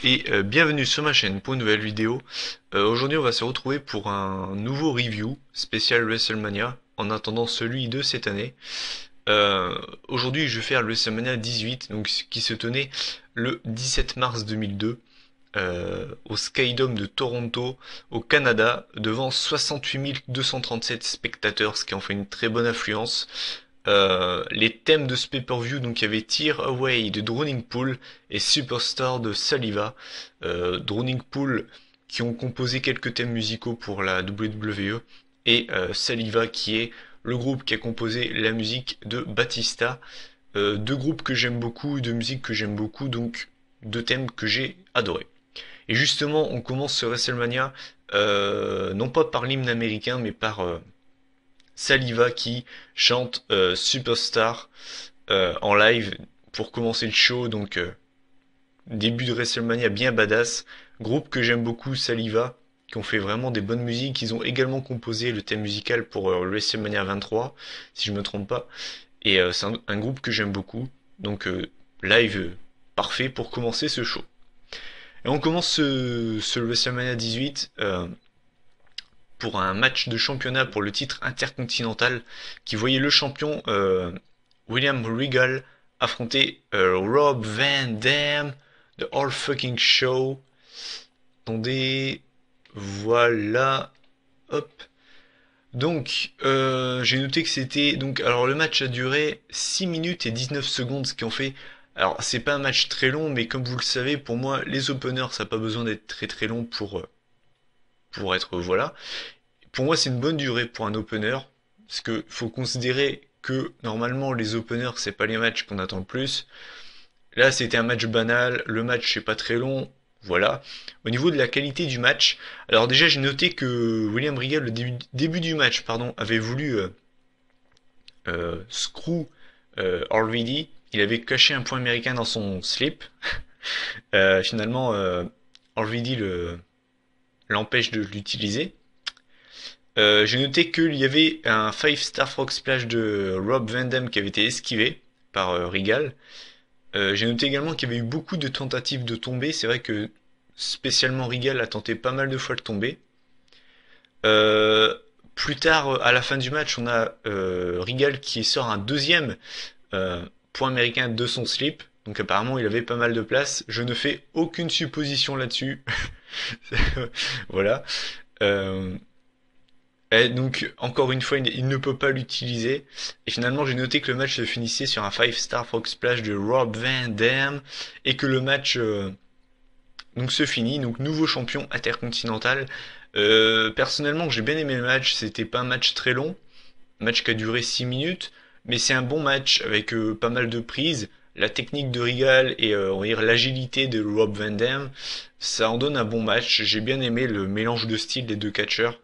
et bienvenue sur ma chaîne pour une nouvelle vidéo. Aujourd'hui on va se retrouver pour un nouveau review spécial WrestleMania en attendant celui de cette année. Aujourd'hui je vais faire le WrestleMania 18 donc qui se tenait le 17 mars 2002 au Skydome de Toronto au Canada devant 68 237 spectateurs, ce qui en fait une très bonne affluence. Les thèmes de ce pay-per-view, donc il y avait Tear Away de Drowning Pool et Superstar de Saliva. Drowning Pool qui ont composé quelques thèmes musicaux pour la WWE et Saliva qui est le groupe qui a composé la musique de Batista. Deux groupes que j'aime beaucoup, deux musiques que j'aime beaucoup, donc deux thèmes que j'ai adorés. Et justement, on commence ce WrestleMania non pas par l'hymne américain, mais par Saliva qui chante Superstar en live pour commencer le show. Donc début de WrestleMania bien badass. Groupe que j'aime beaucoup, Saliva, qui ont fait vraiment des bonnes musiques. Ils ont également composé le thème musical pour WrestleMania 23, si je me trompe pas. Et c'est un groupe que j'aime beaucoup. Donc live parfait pour commencer ce show. Et on commence ce WrestleMania 18 pour un match de championnat pour le titre intercontinental qui voyait le champion William Regal affronter Rob Van Dam de All Fucking Show. Attendez, voilà, hop. Donc, j'ai noté que c'était donc alors le match a duré 6 minutes et 19 secondes, ce qui en fait alors c'est pas un match très long, mais comme vous le savez, pour moi les openers ça n'a pas besoin d'être très très long pour être voilà. Pour moi c'est une bonne durée pour un opener, parce que faut considérer que normalement les openers c'est pas les matchs qu'on attend le plus. Là c'était un match banal, le match c'est pas très long, voilà. Au niveau de la qualité du match, alors déjà j'ai noté que William Regal le début du match pardon avait voulu screw RVD. Il avait caché un point américain dans son slip. Finalement, RVD l'empêche de l'utiliser. J'ai noté qu'il y avait un 5-star frog splash de Rob Van Dam qui avait été esquivé par Regal. J'ai noté également qu'il y avait eu beaucoup de tentatives de tomber. C'est vrai que spécialement Regal a tenté pas mal de fois de tomber. Plus tard, à la fin du match, on a Regal qui sort un deuxième point américain de son slip. Donc apparemment il avait pas mal de place. Je ne fais aucune supposition là-dessus. Voilà. Euh, et donc encore une fois il ne peut pas l'utiliser. Et finalement j'ai noté que le match se finissait sur un 5-star frog splash de Rob Van Dam. Et que le match donc se finit. Donc nouveau champion intercontinental. Personnellement j'ai bien aimé le match. C'était pas un match très long. Un match qui a duré 6 minutes. Mais c'est un bon match avec pas mal de prises. La technique de Regal et on va dire l'agilité de Rob Van Dam, ça en donne un bon match. J'ai bien aimé le mélange de style des deux catcheurs.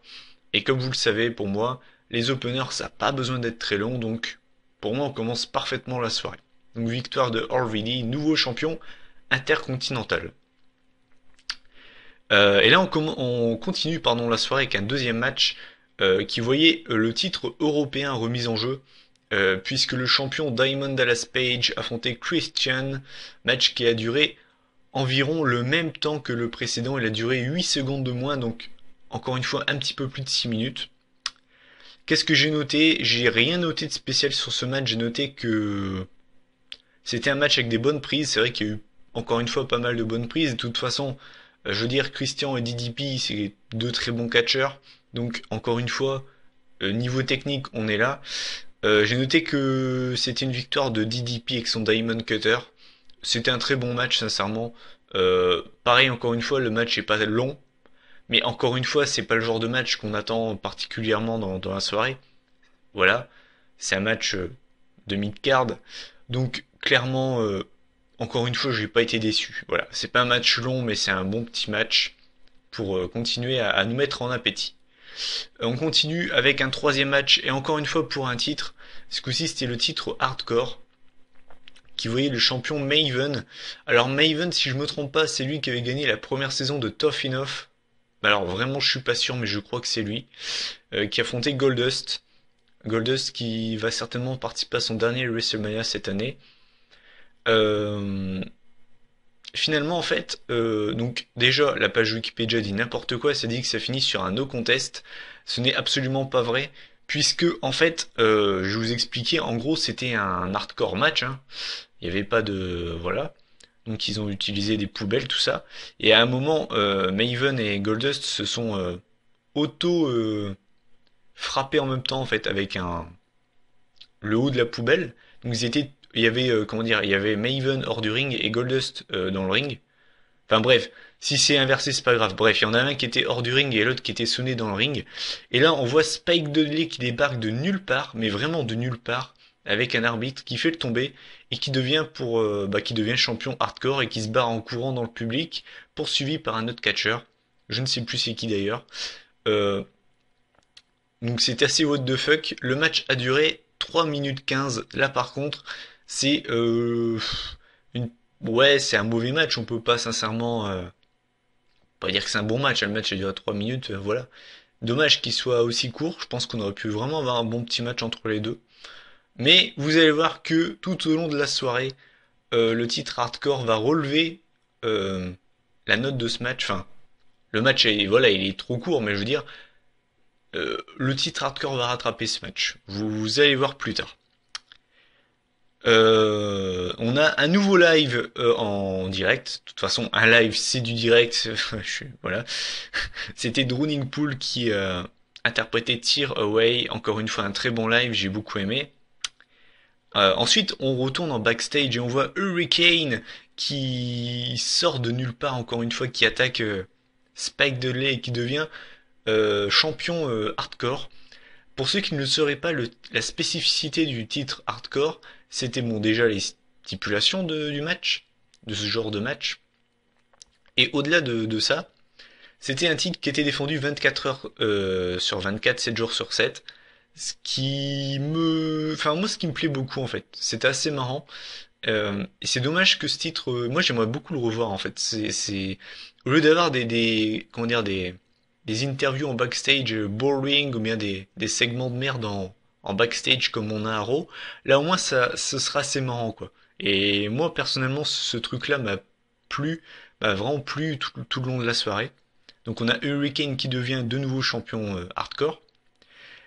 Et comme vous le savez, pour moi, les openers, ça n'a pas besoin d'être très long. Donc pour moi, on commence parfaitement la soirée. Donc victoire de RVD, nouveau champion intercontinental. Et là, on continue pardon, la soirée avec un deuxième match qui voyait le titre européen remis en jeu. Puisque le champion Diamond Dallas Page affrontait Christian, match qui a duré environ le même temps que le précédent, il a duré 8 secondes de moins, donc encore une fois un petit peu plus de 6 minutes. Qu'est-ce que j'ai noté? J'ai rien noté de spécial sur ce match, j'ai noté que c'était un match avec des bonnes prises, c'est vrai qu'il y a eu encore une fois pas mal de bonnes prises, de toute façon, je veux dire Christian et DDP c'est deux très bons catcheurs, donc encore une fois, niveau technique on est là. J'ai noté que c'était une victoire de DDP avec son Diamond Cutter. C'était un très bon match, sincèrement. Pareil, encore une fois, le match est pas long, mais encore une fois, c'est pas le genre de match qu'on attend particulièrement dans la soirée. Voilà, c'est un match de mid-card, donc clairement, encore une fois, j'ai pas été déçu. Voilà, c'est pas un match long, mais c'est un bon petit match pour continuer à nous mettre en appétit. On continue avec un troisième match et encore une fois pour un titre. Ce coup-ci c'était le titre hardcore qui voyait le champion Maven. Alors Maven, si je me trompe pas, c'est lui qui avait gagné la première saison de Tough Enough. Alors vraiment je suis pas sûr mais je crois que c'est lui qui affrontait Goldust. Goldust qui va certainement participer à son dernier WrestleMania cette année. Euh, finalement, en fait, donc déjà, la page Wikipédia dit n'importe quoi, ça dit que ça finit sur un no contest. Ce n'est absolument pas vrai, puisque, en fait, je vais vous expliquer, en gros, c'était un hardcore match, hein. Il n'y avait pas de... Voilà. Donc ils ont utilisé des poubelles, tout ça. Et à un moment, Maven et Goldust se sont auto frappés en même temps, en fait, avec le haut de la poubelle. Donc il y avait, comment dire, il y avait Maven hors du ring et Goldust dans le ring. Enfin bref, si c'est inversé, c'est pas grave. Bref, il y en a un qui était hors du ring et l'autre qui était sonné dans le ring. Et là, on voit Spike Dudley qui débarque de nulle part, mais vraiment de nulle part, avec un arbitre qui fait le tomber et qui devient qui devient champion hardcore et qui se barre en courant dans le public, poursuivi par un autre catcheur. Je ne sais plus c'est qui d'ailleurs. Euh, donc c'est assez what the fuck. Le match a duré 3 minutes 15. Là par contre, c'est une... Ouais, c'est un mauvais match. On peut pas sincèrement pas dire que c'est un bon match. Le match a duré 3 minutes. Voilà. Dommage qu'il soit aussi court. Je pense qu'on aurait pu vraiment avoir un bon petit match entre les deux. Mais vous allez voir que tout au long de la soirée, le titre hardcore va relever la note de ce match. Enfin, le match est, voilà, il est trop court, mais je veux dire, le titre hardcore va rattraper ce match. Vous allez voir plus tard. On a un nouveau live en direct. De toute façon, un live, c'est du direct. Voilà. C'était Drowning Pool qui interprétait Tear Away. Encore une fois, un très bon live. J'ai beaucoup aimé. Ensuite, on retourne en backstage et on voit Hurricane qui sort de nulle part, encore une fois, qui attaque Spike Dudley et qui devient champion hardcore. Pour ceux qui ne le sauraient pas, la spécificité du titre hardcore, c'était bon déjà les stipulations du match, de ce genre de match. Et au-delà de ça, c'était un titre qui était défendu 24 heures sur 24, 7 jours sur 7. Enfin moi ce qui me plaît beaucoup en fait. C'était assez marrant. Et c'est dommage que ce titre, moi j'aimerais beaucoup le revoir en fait. Au lieu d'avoir comment dire, des interviews en backstage boring ou bien des segments de merde en backstage comme on a à Raw, là au moins ce sera assez marrant quoi. Et moi personnellement ce truc-là m'a vraiment plu tout le long de la soirée. Donc on a Hurricane qui devient de nouveau champion hardcore.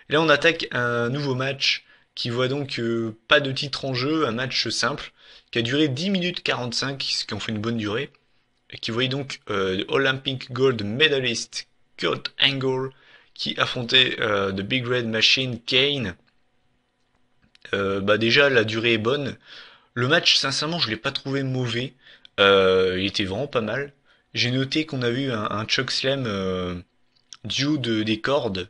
Et là on attaque un nouveau match qui voit donc pas de titre en jeu, un match simple qui a duré 10 minutes 45, ce qui en fait une bonne durée, et qui voyait donc Olympic Gold Medalist Kurt Angle qui affrontait The Big Red Machine Kane. Déjà la durée est bonne. Le match, sincèrement, je l'ai pas trouvé mauvais. Il était vraiment pas mal. J'ai noté qu'on a vu un choke slam duo des cordes.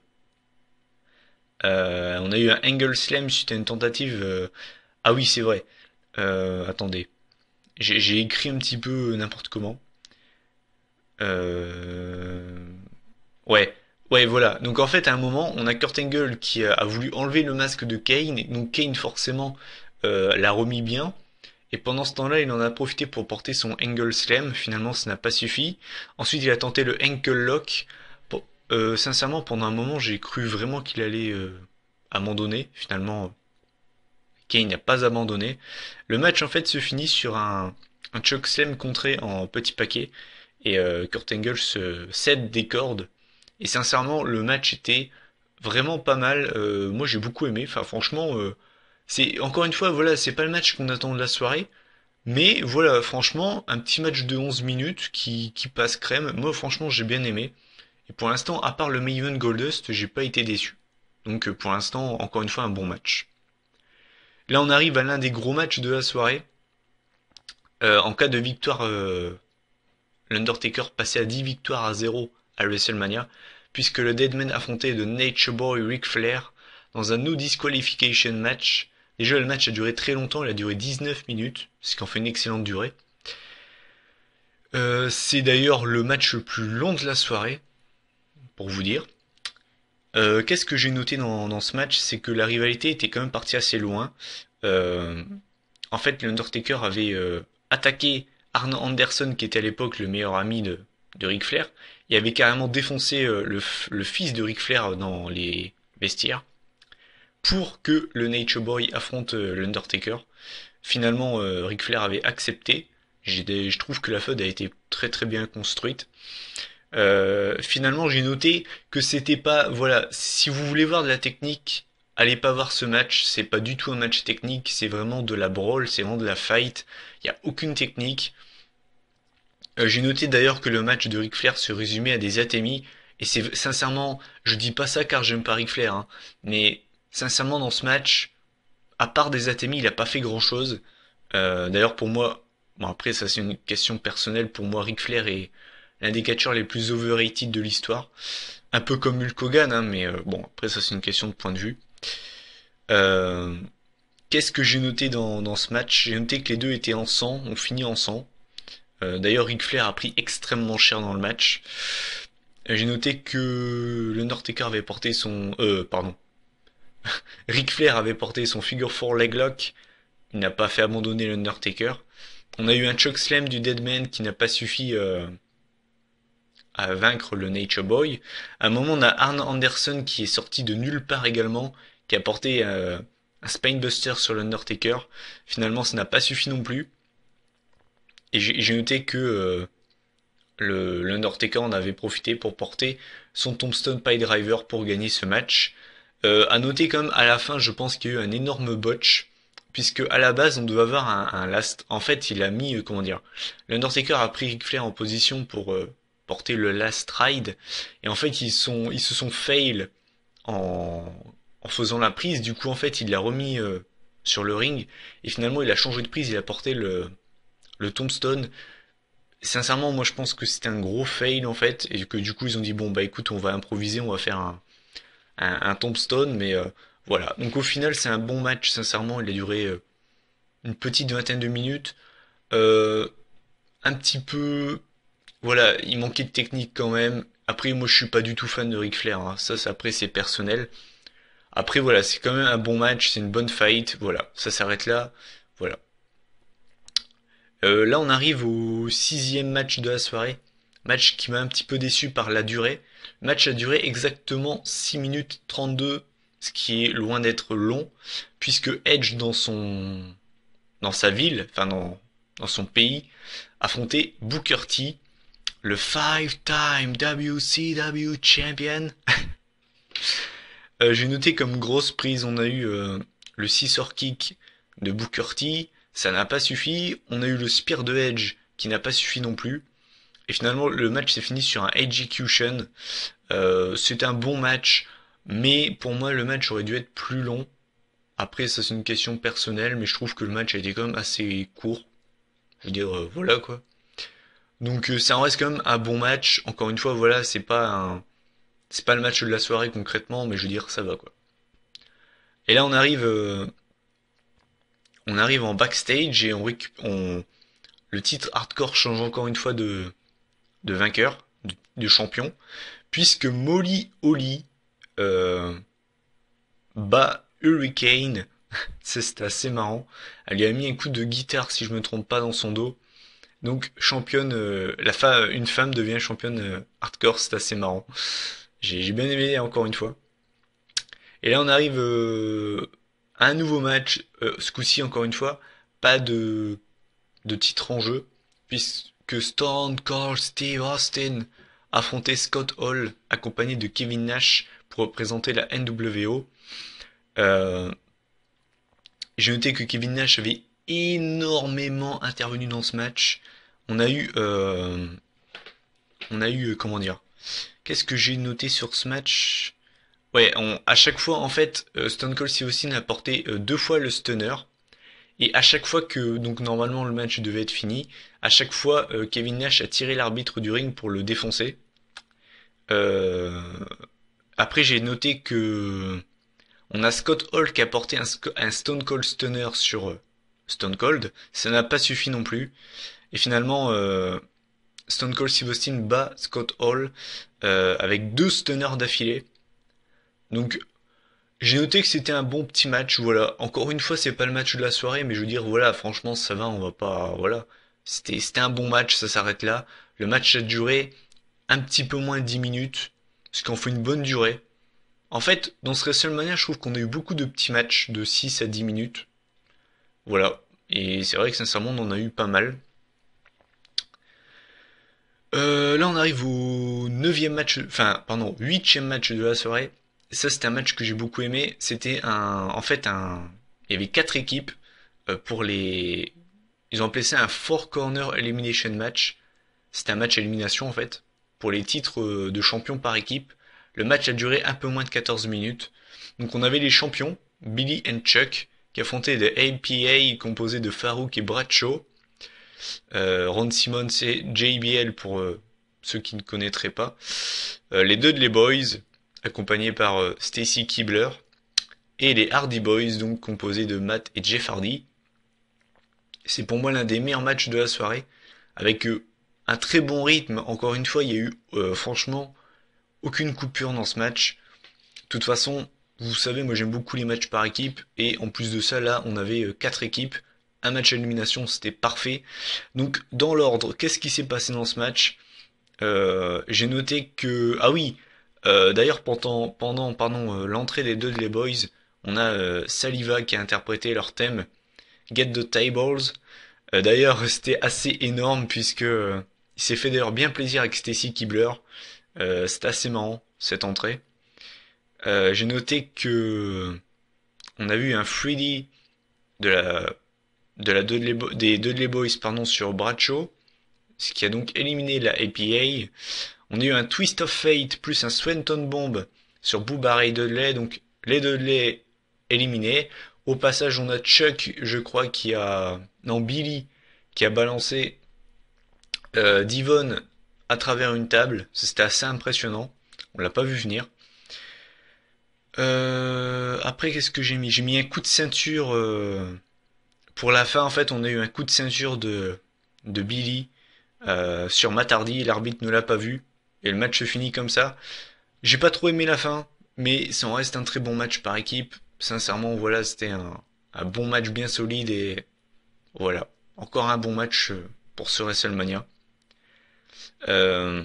On a eu un angle slam suite à une tentative. Ah oui, c'est vrai. Attendez. J'ai écrit un petit peu n'importe comment. Euh... Ouais, ouais, voilà. Donc en fait, à un moment, on a Kurt Angle qui a voulu enlever le masque de Kane. Et donc Kane, forcément, l'a remis bien. Et pendant ce temps-là, il en a profité pour porter son Angle Slam. Finalement, ça n'a pas suffi. Ensuite, il a tenté le Ankle Lock. Sincèrement, pendant un moment, j'ai cru vraiment qu'il allait abandonner. Finalement, Kane n'a pas abandonné. Le match, en fait, se finit sur un choke slam contré en petit paquet. Et Kurt Angle se cède des cordes. Et sincèrement, le match était vraiment pas mal. Moi, j'ai beaucoup aimé. Enfin, franchement, c'est encore une fois, voilà, c'est pas le match qu'on attend de la soirée. Mais voilà, franchement, un petit match de 11 minutes qui passe crème. Moi, franchement, j'ai bien aimé. Et pour l'instant, à part le Maven Goldust, j'ai pas été déçu. Donc, pour l'instant, encore une fois, un bon match. Là, on arrive à l'un des gros matchs de la soirée. En cas de victoire, l'Undertaker passait à 10 victoires à 0 à WrestleMania, puisque le Deadman affrontait The Nature Boy Ric Flair dans un no disqualification match. Déjà, le match a duré très longtemps, il a duré 19 minutes, ce qui en fait une excellente durée. C'est d'ailleurs le match le plus long de la soirée, pour vous dire. Qu'est-ce que j'ai noté dans ce match? C'est que la rivalité était quand même partie assez loin. Euh, En fait, l'Undertaker avait attaqué Arn Anderson, qui était à l'époque le meilleur ami de Ric Flair. Il avait carrément défoncé le fils de Ric Flair dans les vestiaires pour que le Nature Boy affronte l'Undertaker. Finalement, Ric Flair avait accepté Je trouve que la FUD a été très très bien construite. Finalement, j'ai noté que c'était pas, voilà, si vous voulez voir de la technique, allez pas voir ce match. C'est pas du tout un match technique, c'est vraiment de la brawl, c'est vraiment de la fight. Il y a aucune technique. J'ai noté d'ailleurs que le match de Ric Flair se résumait à des atémies, et c'est sincèrement, je dis pas ça car j'aime pas Ric Flair, hein, mais sincèrement dans ce match, à part des atémies, il a pas fait grand-chose. D'ailleurs pour moi, bon après ça c'est une question personnelle, pour moi Ric Flair est l'un des catcheurs les plus overrated de l'histoire, un peu comme Hulk Hogan, hein, mais bon après ça c'est une question de point de vue. Euh, Qu'est-ce que j'ai noté dans ce match? J'ai noté que les deux étaient en sang, ont fini en sang. D'ailleurs, Ric Flair a pris extrêmement cher dans le match. J'ai noté que le Undertaker avait porté son... pardon. Ric Flair avait porté son Figure 4 Leg Lock. Il n'a pas fait abandonner le Undertaker. On a eu un chokeslam du Deadman qui n'a pas suffi à vaincre le Nature Boy. À un moment, on a Arn Anderson qui est sorti de nulle part également, qui a porté un Spinebuster sur le Undertaker. Finalement, ça n'a pas suffi non plus. Et j'ai noté que l'Undertaker en avait profité pour porter son Tombstone Piledriver pour gagner ce match. À noter quand même à la fin, je pense qu'il y a eu un énorme botch, puisque à la base on devait avoir un last. En fait, il a mis comment dire, l'Undertaker a pris Ric Flair en position pour porter le last ride, et en fait ils se sont fail en faisant la prise. Du coup en fait il l'a remis sur le ring, et finalement il a changé de prise, il a porté le Tombstone. Sincèrement, moi je pense que c'était un gros fail en fait, et que du coup ils ont dit bon bah écoute, on va improviser, on va faire un Tombstone, mais voilà. Donc au final c'est un bon match, sincèrement, il a duré une petite vingtaine de minutes. Euh, un petit peu, voilà, il manquait de technique quand même. Après moi je suis pas du tout fan de Ric Flair, hein. Ça après c'est personnel. Après voilà, c'est quand même un bon match, c'est une bonne fight, voilà, ça s'arrête là, voilà. Là, on arrive au sixième match de la soirée. Match qui m'a un petit peu déçu par la durée. Le match a duré exactement 6 minutes 32, ce qui est loin d'être long, puisque Edge dans sa ville, enfin dans son pays, affrontait Booker T, le five-time WCW champion. J'ai noté comme grosse prise, on a eu le scissor kick de Booker T, ça n'a pas suffi. On a eu le spear de Edge qui n'a pas suffi non plus. Et finalement, le match s'est fini sur un execution. C'est un bon match, mais pour moi, le match aurait dû être plus long. Après, ça c'est une question personnelle, mais je trouve que le match a été quand même assez court. Je veux dire, voilà quoi. Donc ça en reste quand même un bon match. Encore une fois, voilà, c'est pas le match de la soirée concrètement, mais je veux dire, ça va quoi. Et là, on arrive en backstage et le titre hardcore change encore une fois de vainqueur, de champion, puisque Molly Holly euh, bat Hurricane. C'est assez marrant. Elle lui a mis un coup de guitare, si je me trompe pas, dans son dos. Donc championne, une femme devient championne hardcore, c'est assez marrant. J'ai bien aimé encore une fois. Et là on arrive à un nouveau match, ce coup-ci encore une fois, pas de titre en jeu, puisque Stone Cold Steve Austin affrontait Scott Hall, accompagné de Kevin Nash, pour représenter la NWO. Euh, j'ai noté que Kevin Nash avait énormément intervenu dans ce match. On a eu, euh, comment dire, qu'est-ce que j'ai noté sur ce match? Ouais, à chaque fois, en fait, Stone Cold Steve Austin a porté deux fois le stunner. Et à chaque fois que, donc normalement le match devait être fini, à chaque fois Kevin Nash a tiré l'arbitre du ring pour le défoncer. Euh, Après j'ai noté que on a Scott Hall qui a porté un Stone Cold Stunner sur Stone Cold. Ça n'a pas suffi non plus. Et finalement Stone Cold Steve Austin bat Scott Hall avec deux stunners d'affilée. Donc j'ai noté que c'était un bon petit match, voilà. Encore une fois, c'est pas le match de la soirée, mais je veux dire, voilà, franchement, ça va, on va pas, voilà. C'était un bon match, ça s'arrête là. Le match a duré un petit peu moins de 10 minutes, ce qui en fait une bonne durée. En fait, dans ce WrestleMania, je trouve qu'on a eu beaucoup de petits matchs de 6 à 10 minutes. Voilà. Et c'est vrai que sincèrement, on en a eu pas mal. Là, on arrive au neuvième match, enfin, pardon, huitième match de la soirée. Ça, c'était un match que j'ai beaucoup aimé. C'était en fait, il y avait quatre équipes pour les, ils ont appelé ça un Four Corner Elimination Match. C'était un match à élimination en fait pour les titres de champion par équipe. Le match a duré un peu moins de 14 minutes. Donc on avait les champions, Billy and Chuck, qui affrontaient des APA composés de Farouk et Bradshaw. Ron Simmons et JBL pour ceux qui ne connaîtraient pas. Les Dudley Boys, accompagnés par Stacy Keibler. Et les Hardy Boys, donc composés de Matt et Jeff Hardy. C'est pour moi l'un des meilleurs matchs de la soirée, avec un très bon rythme. Encore une fois, il y a eu franchement aucune coupure dans ce match. De toute façon, vous savez, moi j'aime beaucoup les matchs par équipe, et en plus de ça, là, on avait quatre équipes. Un match à élimination, c'était parfait. Donc, dans l'ordre, qu'est-ce qui s'est passé dans ce match? J'ai noté que... Ah oui, d'ailleurs, pendant l'entrée des Dudley Boys, on a Saliva qui a interprété leur thème Get the Tables. D'ailleurs, c'était assez énorme puisque il s'est fait d'ailleurs bien plaisir avec Stacy Keibler. C'était assez marrant cette entrée. J'ai noté que on a vu un 3D de la des Dudley Boys pardon sur Bradshaw, ce qui a donc éliminé la APA. On a eu un Twist of Fate plus un Swanton Bomb sur Booba Ray Dudley, donc les Dudley éliminés. Au passage, on a Chuck, je crois, non, Billy, qui a balancé Devon à travers une table. C'était assez impressionnant. On l'a pas vu venir. Après, qu'est-ce que j'ai mis? J'ai mis un coup de ceinture pour la fin. En fait, on a eu un coup de ceinture de Billy sur Matt Hardy. L'arbitre ne l'a pas vu et le match se finit comme ça. J'ai pas trop aimé la fin, mais ça en reste un très bon match par équipe. Sincèrement, voilà, c'était un bon match bien solide et voilà, encore un bon match pour ce WrestleMania. Euh,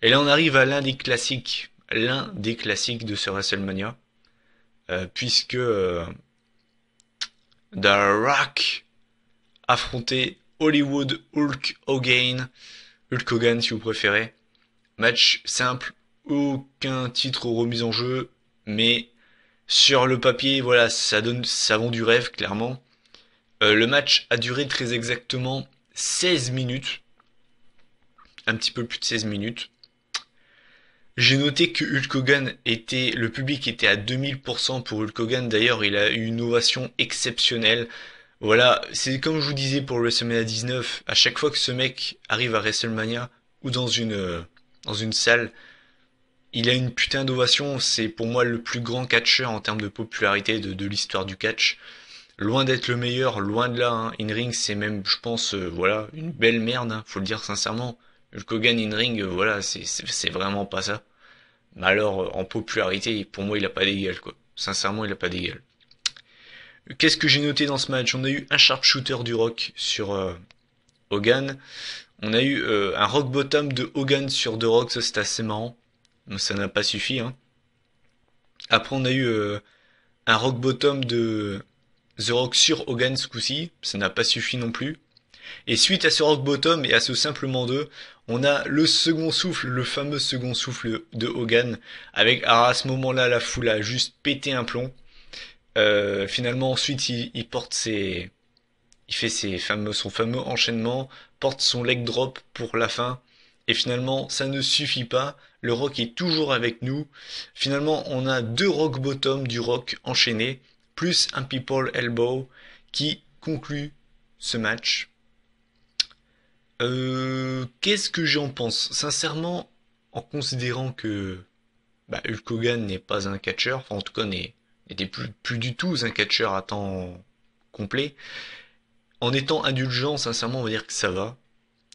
et là, on arrive à l'un des classiques de ce WrestleMania, puisque The Rock affrontait Hollywood Hulk Hogan si vous préférez. Match simple, aucun titre remis en jeu, mais sur le papier, voilà, ça vend du rêve clairement. Le match a duré très exactement 16 minutes, un petit peu plus de 16 minutes. J'ai noté que le public était à 2000% pour Hulk Hogan. D'ailleurs, il a eu une ovation exceptionnelle. Voilà, c'est comme je vous disais pour WrestleMania 19, à chaque fois que ce mec arrive à WrestleMania ou dans une salle, il a une putain d'ovation. C'est pour moi le plus grand catcheur en termes de popularité de l'histoire du catch. Loin d'être le meilleur, loin de là. Hein. In-ring, c'est même, je pense, voilà, une belle merde. Hein, faut le dire sincèrement. Hulk Hogan in-ring, voilà, c'est vraiment pas ça. Mais alors, en popularité, pour moi, il a pas d'égal, quoi. Sincèrement, il a pas d'égal. Qu'est-ce que j'ai noté dans ce match? On a eu un sharpshooter du Rock sur Hogan. On a eu un rock bottom de Hogan sur The Rock, ça c'était assez marrant. Mais ça n'a pas suffi, hein. Après, on a eu un rock bottom de The Rock sur Hogan ce coup-ci, ça n'a pas suffi non plus. Et suite à ce rock bottom et à ce simplement 2, on a le second souffle, le fameux second souffle de Hogan, avec à ce moment-là la foule a juste pété un plomb. Finalement ensuite il porte il fait son fameux enchaînement, porte son leg drop pour la fin. Et finalement, ça ne suffit pas. Le rock est toujours avec nous. Finalement, on a deux rock bottom du rock enchaînés, plus un people elbow qui conclut ce match. Qu'est-ce que j'en pense? Sincèrement, en considérant que Hulk Hogan n'est pas un catcheur, enfin en tout cas n'était plus du tout un catcheur à temps complet, en étant indulgent, sincèrement, on va dire que ça va.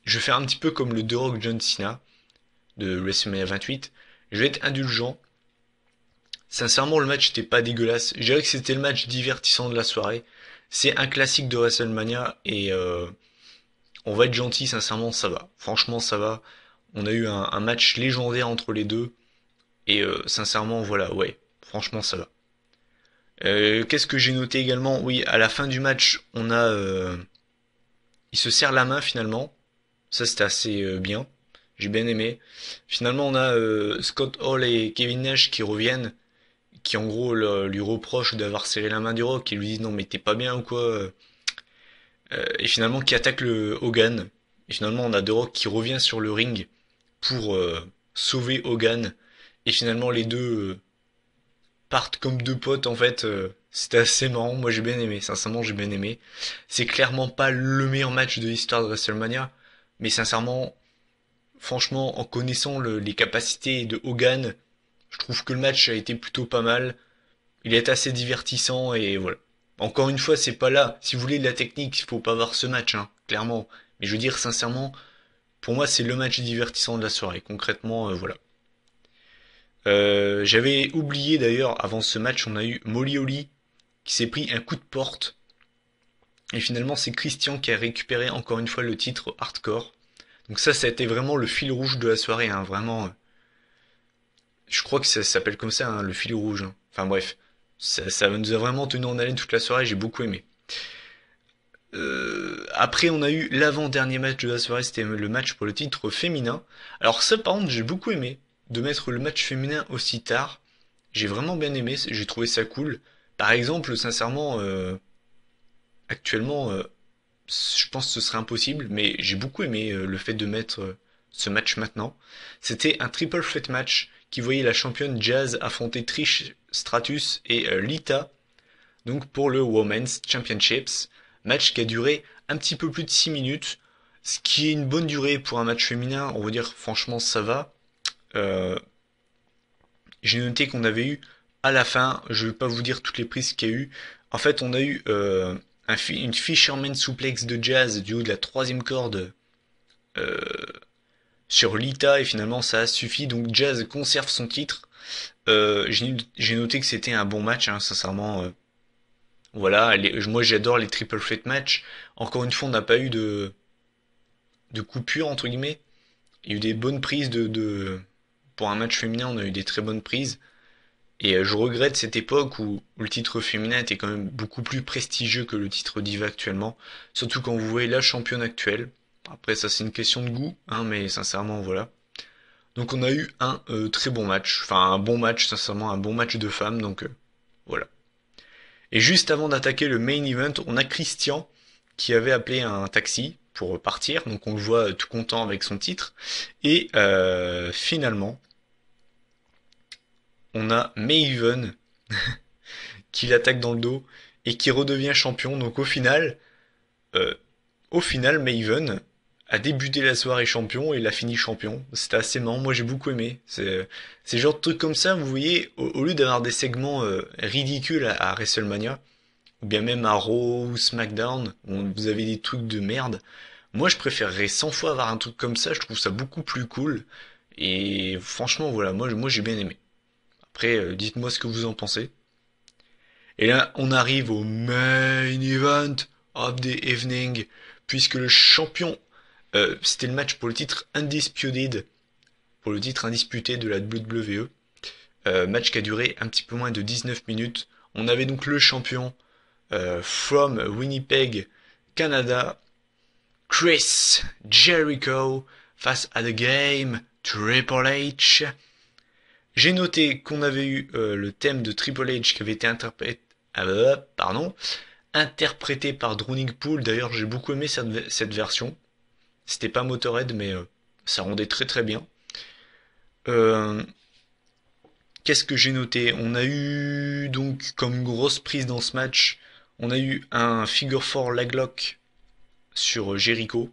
Je vais faire un petit peu comme le The Rock John Cena de WrestleMania 28. Je vais être indulgent. Sincèrement, le match n'était pas dégueulasse. Je dirais que c'était le match divertissant de la soirée. C'est un classique de WrestleMania et on va être gentil, sincèrement, ça va. Franchement, ça va. On a eu un match légendaire entre les deux. Et sincèrement, voilà, ouais. Franchement, ça va. Qu'est-ce que j'ai noté également? Oui, à la fin du match, on a... il se serre la main finalement. Ça, c'était assez bien. j'ai bien aimé. Finalement, on a Scott Hall et Kevin Nash qui reviennent, qui en gros lui reprochent d'avoir serré la main du Rock, qui lui disent non mais t'es pas bien ou quoi, et finalement qui attaque le Hogan. Et finalement, on a The Rock qui revient sur le ring pour sauver Hogan. Et finalement, les deux partent comme deux potes en fait. C'était assez marrant, moi j'ai bien aimé, sincèrement j'ai bien aimé. C'est clairement pas le meilleur match de l'histoire de WrestleMania, mais sincèrement, franchement, en connaissant les capacités de Hogan, je trouve que le match a été plutôt pas mal. Il est assez divertissant et voilà. Encore une fois, c'est pas là. Si vous voulez de la technique, il faut pas voir ce match, hein, clairement. Mais je veux dire sincèrement, pour moi c'est le match divertissant de la soirée. Concrètement, voilà. J'avais oublié d'ailleurs, avant ce match, on a eu Molly Holly qui s'est pris un coup de porte. Et finalement, c'est Christian qui a récupéré encore une fois le titre hardcore. Donc ça a été vraiment le fil rouge de la soirée, hein, vraiment. Je crois que ça s'appelle comme ça, hein, le fil rouge, hein. Enfin bref, ça nous a vraiment tenu en haleine toute la soirée, j'ai beaucoup aimé. Après, on a eu l'avant-dernier match de la soirée, c'était le match pour le titre féminin. Alors ça, par contre, j'ai beaucoup aimé de mettre le match féminin aussi tard. J'ai vraiment bien aimé, j'ai trouvé ça cool. Par exemple, sincèrement, actuellement, je pense que ce serait impossible, mais j'ai beaucoup aimé le fait de mettre ce match maintenant. C'était un triple threat match qui voyait la championne Jazz affronter Trish Stratus et Lita, donc pour le Women's Championships. Match qui a duré un petit peu plus de 6 minutes, ce qui est une bonne durée pour un match féminin, on va dire franchement ça va. Euh, j'ai noté qu'on avait eu à la fin, je vais pas vous dire toutes les prises qu'il y a eu. En fait, on a eu une Fisherman suplex de Jazz du haut de la troisième corde euh, sur Lita et finalement ça a suffi. Donc Jazz conserve son titre. J'ai noté que c'était un bon match, hein, sincèrement. Voilà, moi j'adore les triple threat match. Encore une fois, on n'a pas eu de coupure entre guillemets. Il y a eu des bonnes prises pour un match féminin, on a eu des très bonnes prises. Et je regrette cette époque où le titre féminin était quand même beaucoup plus prestigieux que le titre diva actuellement. Surtout quand vous voyez la championne actuelle. Après ça c'est une question de goût, hein, mais sincèrement voilà. Donc on a eu un très bon match. Enfin un bon match, sincèrement un bon match de femmes, donc voilà. Et juste avant d'attaquer le main event, on a Christian qui avait appelé un taxi pour partir. Donc on le voit tout content avec son titre. Et finalement, on a Maven qui l'attaque dans le dos et qui redevient champion. Donc euh, au final, Maven a débuté la soirée champion et l'a fini champion. C'était assez marrant. Moi, j'ai beaucoup aimé. C'est le genre de truc comme ça, vous voyez, au lieu d'avoir des segments ridicules à WrestleMania, ou bien même à Raw ou SmackDown, où vous avez des trucs de merde, moi, je préférerais 100 fois avoir un truc comme ça. Je trouve ça beaucoup plus cool. Et franchement, voilà, moi j'ai bien aimé. Après, dites-moi ce que vous en pensez. Et là, on arrive au main event of the evening, puisque le champion, c'était le match pour le titre undisputed, pour le titre indisputé de la WWE. Match qui a duré un petit peu moins de 19 minutes. On avait donc le champion from Winnipeg, Canada, Chris Jericho, face à The Game, Triple H. J'ai noté qu'on avait eu le thème de Triple H qui avait été interprété par Drowning Pool. D'ailleurs, j'ai beaucoup aimé cette version. C'était pas Motorhead, mais ça rendait très très bien. Euh, Qu'est-ce que j'ai noté? On a eu donc comme grosse prise dans ce match, on a eu un figure 4 leglock sur Jericho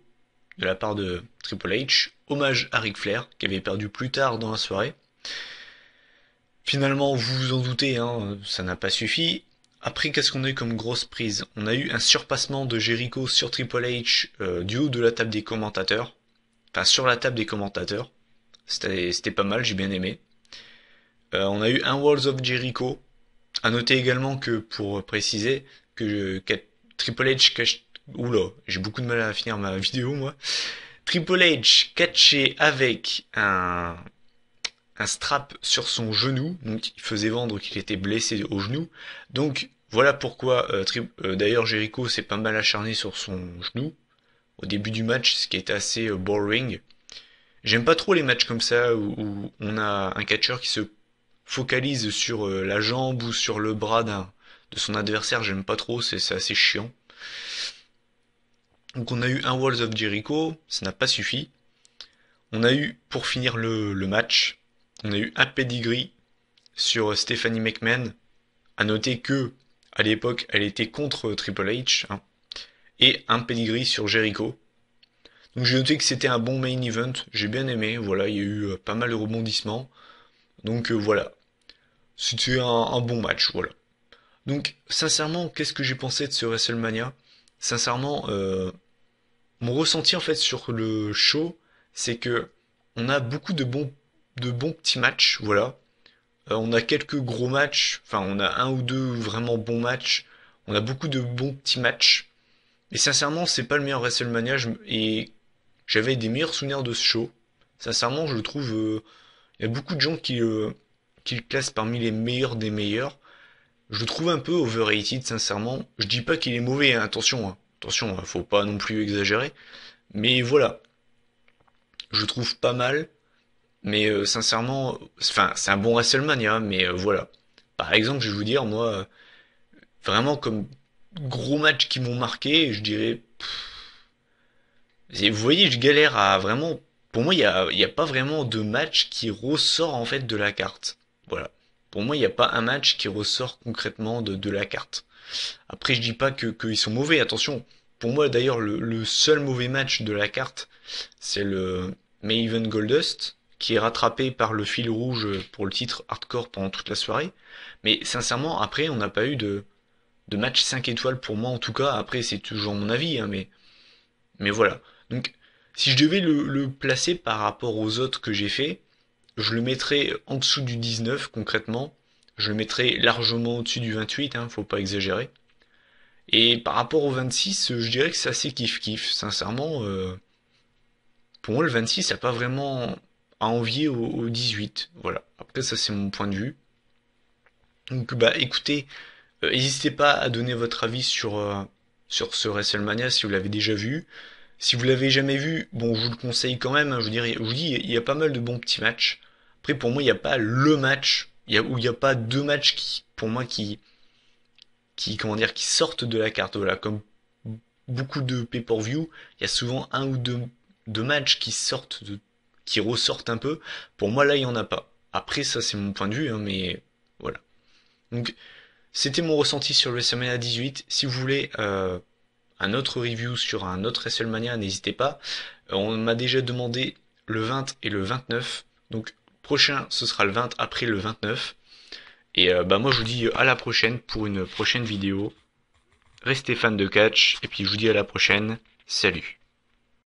de la part de Triple H, hommage à Ric Flair qui avait perdu plus tard dans la soirée. Finalement, vous vous en doutez, hein, ça n'a pas suffi. Après, qu'est-ce qu'on a eu comme grosse prise? On a eu un surpassement de Jericho sur Triple H du haut de la table des commentateurs. Enfin, sur la table des commentateurs. C'était pas mal, j'ai bien aimé. On a eu un Walls of Jericho. À noter également que, pour préciser, que Triple H cache... Oula, j'ai beaucoup de mal à finir ma vidéo, moi. Triple H catché avec un strap sur son genou, donc il faisait vendre qu'il était blessé au genou. Donc voilà pourquoi d'ailleurs Jericho s'est pas mal acharné sur son genou au début du match, ce qui était assez boring. J'aime pas trop les matchs comme ça où on a un catcheur qui se focalise sur la jambe ou sur le bras de son adversaire. J'aime pas trop, c'est assez chiant. Donc on a eu un Walls of Jericho, ça n'a pas suffi. On a eu, pour finir le match, on a eu un pedigree sur Stephanie McMahon. À noter que, à l'époque, elle était contre Triple H, hein, et un pedigree sur Jericho. Donc j'ai noté que c'était un bon main event, j'ai bien aimé, voilà, il y a eu pas mal de rebondissements. Donc voilà, c'était un bon match, voilà. Donc sincèrement, qu'est-ce que j'ai pensé de ce WrestleMania? Sincèrement, mon ressenti en fait sur le show, c'est que on a beaucoup de bons petits matchs, voilà. On a quelques gros matchs, enfin on a un ou deux vraiment bons matchs. On a beaucoup de bons petits matchs. Mais sincèrement, c'est pas le meilleur WrestleMania et j'avais des meilleurs souvenirs de ce show. Sincèrement, je le trouve. Il y a beaucoup de gens qui le classent parmi les meilleurs des meilleurs. Je le trouve un peu overrated, sincèrement. Je dis pas qu'il est mauvais, hein, attention, hein. Attention, hein, faut pas non plus exagérer. Mais voilà, je le trouve pas mal. Mais sincèrement, enfin, c'est un bon WrestleMania, mais voilà. Par exemple, je vais vous dire, moi, vraiment comme gros matchs qui m'ont marqué, je dirais. Vous voyez, je galère à vraiment. Pour moi, il y a pas vraiment de match qui ressort en fait de la carte. Voilà. Pour moi, il n'y a pas un match qui ressort concrètement de la carte. Après, je dis pas que qu'ils sont mauvais, attention. Pour moi, d'ailleurs, le seul mauvais match de la carte, c'est le Maven Goldust, qui est rattrapé par le fil rouge pour le titre hardcore pendant toute la soirée. Mais sincèrement, après, on n'a pas eu de match 5 étoiles pour moi, en tout cas. Après, c'est toujours mon avis, hein, mais voilà. Donc, si je devais le placer par rapport aux autres que j'ai fait, je le mettrais en dessous du 19 concrètement. Je le mettrais largement au-dessus du 28, hein, faut pas exagérer. Et par rapport au 26, je dirais que c'est assez kiff-kiff. Sincèrement, pour moi, le 26 n'a pas vraiment à envier au 18. Voilà. Après, ça, c'est mon point de vue. Donc, bah, écoutez, n'hésitez pas à donner votre avis sur ce WrestleMania si vous l'avez déjà vu. Si vous l'avez jamais vu, bon, je vous le conseille quand même, hein. Je veux dire, je vous dis, il y a pas mal de bons petits matchs. Après, pour moi, il n'y a pas le match, où il n'y a pas deux matchs qui, pour moi, comment dire, qui sortent de la carte. Voilà, comme beaucoup de pay-per-view, il y a souvent un ou deux matchs qui ressortent un peu. Pour moi, là, il y en a pas. Après, ça, c'est mon point de vue, hein, mais voilà. Donc, c'était mon ressenti sur le WrestleMania 18. Si vous voulez un autre review sur un autre WrestleMania, n'hésitez pas. On m'a déjà demandé le 20 et le 29. Donc, prochain, ce sera le 20 après le 29. Et bah moi, je vous dis à la prochaine pour une prochaine vidéo. Restez fans de catch. Et puis, je vous dis à la prochaine. Salut.